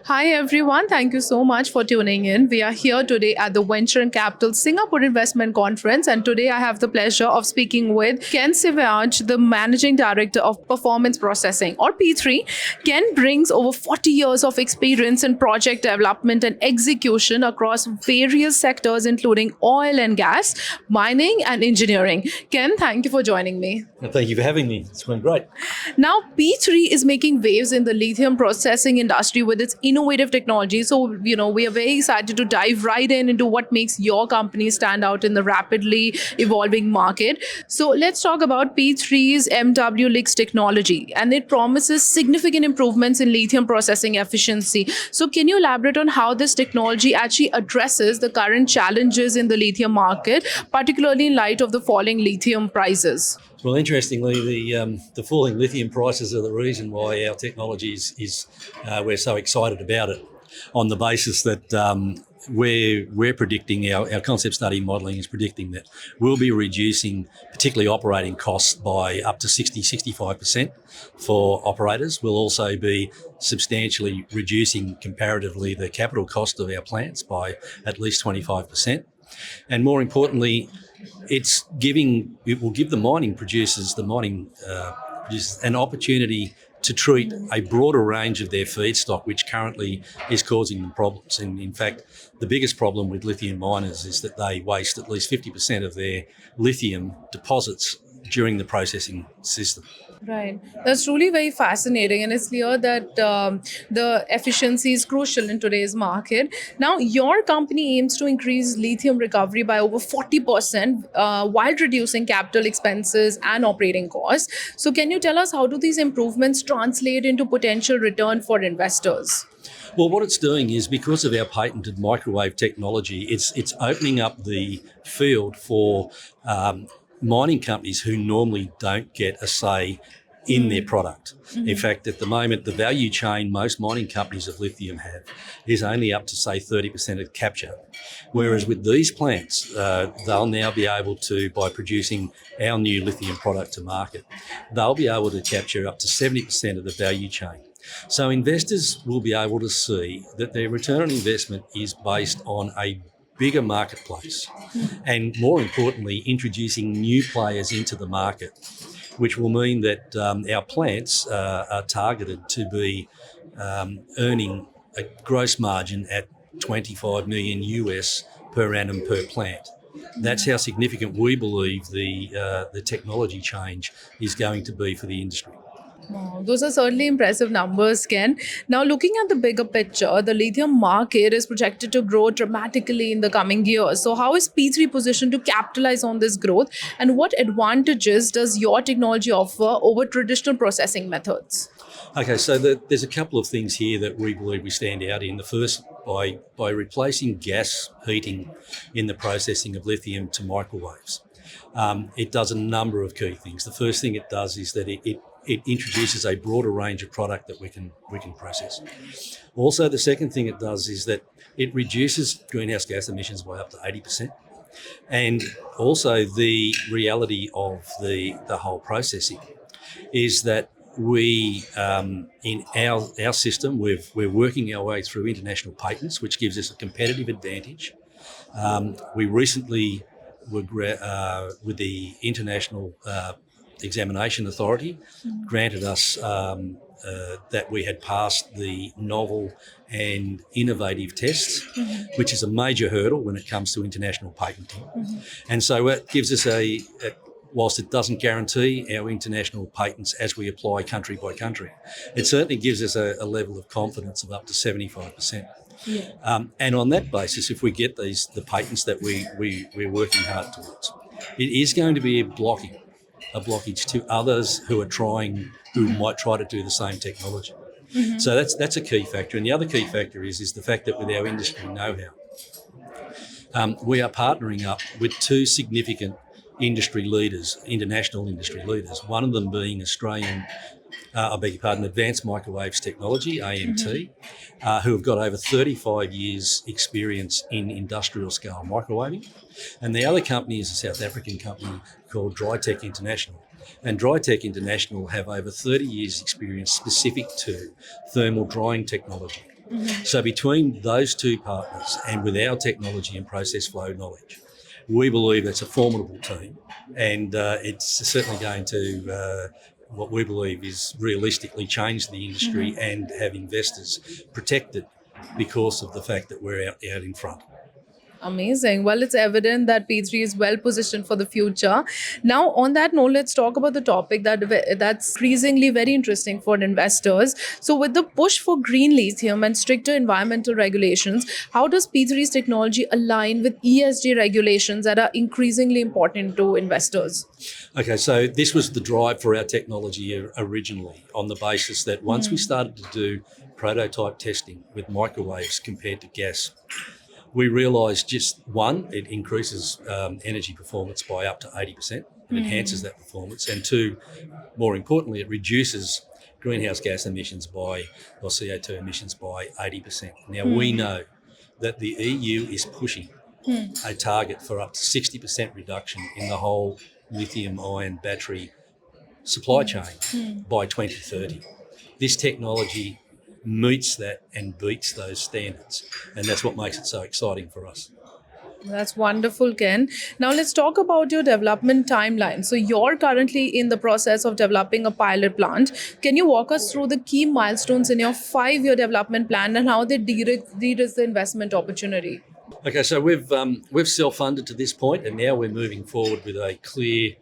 Hi everyone, thank you so much for tuning in. We are here today at the Venture and Capital Singapore Investment Conference, and today I have the pleasure of speaking with Ken Savige, the Managing Director of Performance Processing or P3. Ken brings over 40 years of experience in project development and execution across various sectors including oil and gas, mining and engineering. Ken, thank you for joining me. Well, thank you for having me. It's been great. Now, P3 is making waves in the lithium processing industry with its innovative technology. So, we are very excited to dive right into what makes your company stand out in the rapidly evolving market. So, let's talk about P3's MW Leach technology, and it promises significant improvements in lithium processing efficiency. So, can you elaborate on how this technology actually addresses the current challenges in the lithium market, particularly in light of the falling lithium prices? Well, interestingly, the falling lithium prices are the reason why our technology is we're so excited about it. On the basis that we're predicting our concept study modelling is predicting that we'll be reducing particularly operating costs by up to 65% for operators. We'll also be substantially reducing comparatively the capital cost of our plants by at least 25%. And more importantly, it will give the mining producers an opportunity to treat a broader range of their feedstock, which currently is causing them problems. And in fact, the biggest problem with lithium miners is that they waste at least 50% of their lithium deposits during the processing system. Right. That's truly very fascinating. And it's clear that the efficiency is crucial in today's market. Now, your company aims to increase lithium recovery by over 40% while reducing capital expenses and operating costs. So, can you tell us how do these improvements translate into potential return for investors? Well, what it's doing is because of our patented microwave technology, it's opening up the field for mining companies who normally don't get a say in their product. Mm-hmm. In fact, at the moment, the value chain most mining companies of lithium have is only up to, say, 30% of capture. Whereas with these plants, they'll now be able to, by producing our new lithium product to market, they'll be able to capture up to 70% of the value chain. So investors will be able to see that their return on investment is based on a bigger marketplace and, more importantly, introducing new players into the market, which will mean that our plants are targeted to be earning a gross margin at 25 million US per annum per plant. That's how significant we believe the technology change is going to be for the industry. Wow, those are certainly impressive numbers, Ken. Now, looking at the bigger picture, the lithium market is projected to grow dramatically in the coming years. So, how is P3 positioned to capitalize on this growth, and what advantages does your technology offer over traditional processing methods? Okay, so there's a couple of things here that we believe we stand out in. The first, by replacing gas heating in the processing of lithium to microwaves. It does a number of key things. The first thing it does is that it introduces a broader range of product that we can process. Also, the second thing it does is that it reduces greenhouse gas emissions by up to 80%. And also the reality of the whole processing is that we, in our system, we're working our way through international patents, which gives us a competitive advantage. We recently were with the International Examination Authority granted us that we had passed the novel and innovative tests, which is a major hurdle when it comes to international patenting. And so it gives us whilst it doesn't guarantee our international patents as we apply country by country, it certainly gives us a level of confidence of up to 75%. Yeah. And on that basis, if we get the patents that we're working hard towards, it is going to be a blockage to others who might try to do the same technology. Mm-hmm. So that's a key factor. And the other key factor is the fact that with our industry know-how, we are partnering up with two significant international industry leaders, one of them being Advanced Microwaves Technology, AMT, who have got over 35 years experience in industrial scale microwaving. And the other company is a South African company called Drytech International. And Drytech International have over 30 years experience specific to thermal drying technology. So between those two partners and with our technology and process flow knowledge, we believe it's a formidable team, and it's certainly going to what we believe is realistically change the industry and have investors protected because of the fact that we're out in front. Amazing. Well, it's evident that P3 is well positioned for the future. Now, on that note, let's talk about the topic that's increasingly very interesting for investors. So, with the push for green lithium and stricter environmental regulations, how does P3's technology align with ESG regulations that are increasingly important to investors? Okay, so this was the drive for our technology originally, on the basis that once we started to do prototype testing with microwaves compared to gas, we realised just one, it increases energy performance by up to 80%, it enhances that performance, and two, more importantly, it reduces greenhouse gas emissions or CO2 emissions by 80%. Now, we know that the EU is pushing a target for up to 60% reduction in the whole lithium-ion battery supply chain by 2030. This technology meets that and beats those standards, and that's what makes it so exciting for us. That's wonderful, Ken. Now, let's talk about your development timeline. So, you're currently in the process of developing a pilot plant. Can you walk us through the key milestones in your 5-year development plan and how they de-risk the investment opportunity? Okay, so we've self-funded to this point, and now we're moving forward with a clear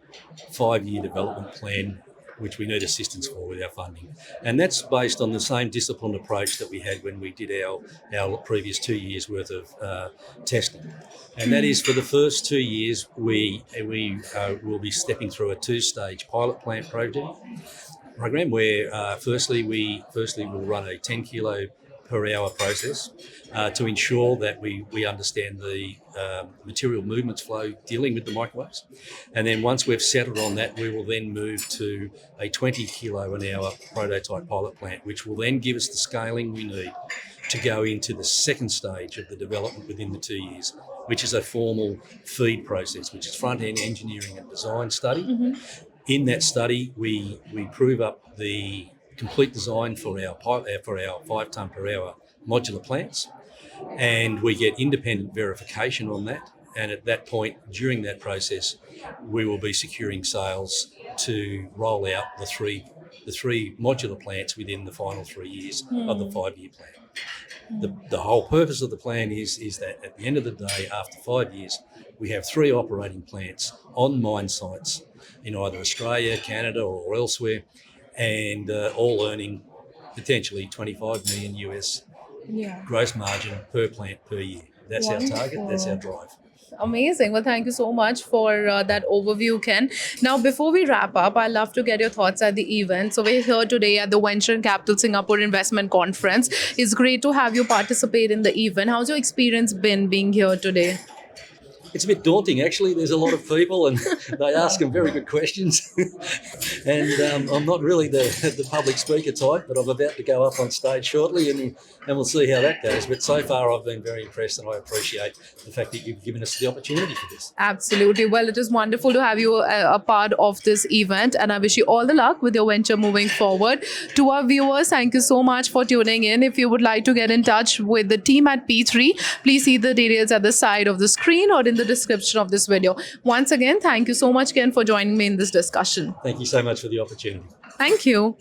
5-year development plan, which we need assistance for with our funding. And that's based on the same disciplined approach that we had when we did our previous 2 years worth of testing. And that is, for the first 2 years, we will be stepping through a 2-stage pilot plant program where firstly we'll run a 10 kilo per hour process to ensure that we understand the material movements flow dealing with the microwaves. And then once we've settled on that, we will then move to a 20 kilo an hour prototype pilot plant, which will then give us the scaling we need to go into the second stage of the development within the 2 years, which is a formal FEED process, which is front-end engineering and design study. In that study, we prove up the complete design for our 5 tonne per hour modular plants, and we get independent verification on that. And at that point, during that process, we will be securing sales to roll out the three modular plants within the final 3 years of the 5-year plan. The whole purpose of the plan is that at the end of the day, after 5 years, we have 3 operating plants on mine sites in either Australia, Canada, or elsewhere, and all earning potentially $25 million US gross margin per plant per year. That's Wonderful. our target, that's our drive. Amazing. Well, thank you so much for that overview, Ken. Now, before we wrap up, I'd love to get your thoughts at the event. So, we're here today at the Venture and Capital Singapore Investment Conference. It's great to have you participate in the event. How's your experience been being here today? It's a bit daunting, actually. There's a lot of people and they ask them very good questions. And I'm not really the public speaker type, but I'm about to go up on stage shortly and we'll see how that goes. But so far, I've been very impressed, and I appreciate the fact that you've given us the opportunity for this. Absolutely. Well, it is wonderful to have you a part of this event, and I wish you all the luck with your venture moving forward. To our viewers, thank you so much for tuning in. If you would like to get in touch with the team at P3, please see the details at the side of the screen or in the description of this video. Once again, thank you so much, Ken, for joining me in this discussion. Thank you so much for the opportunity. Thank you.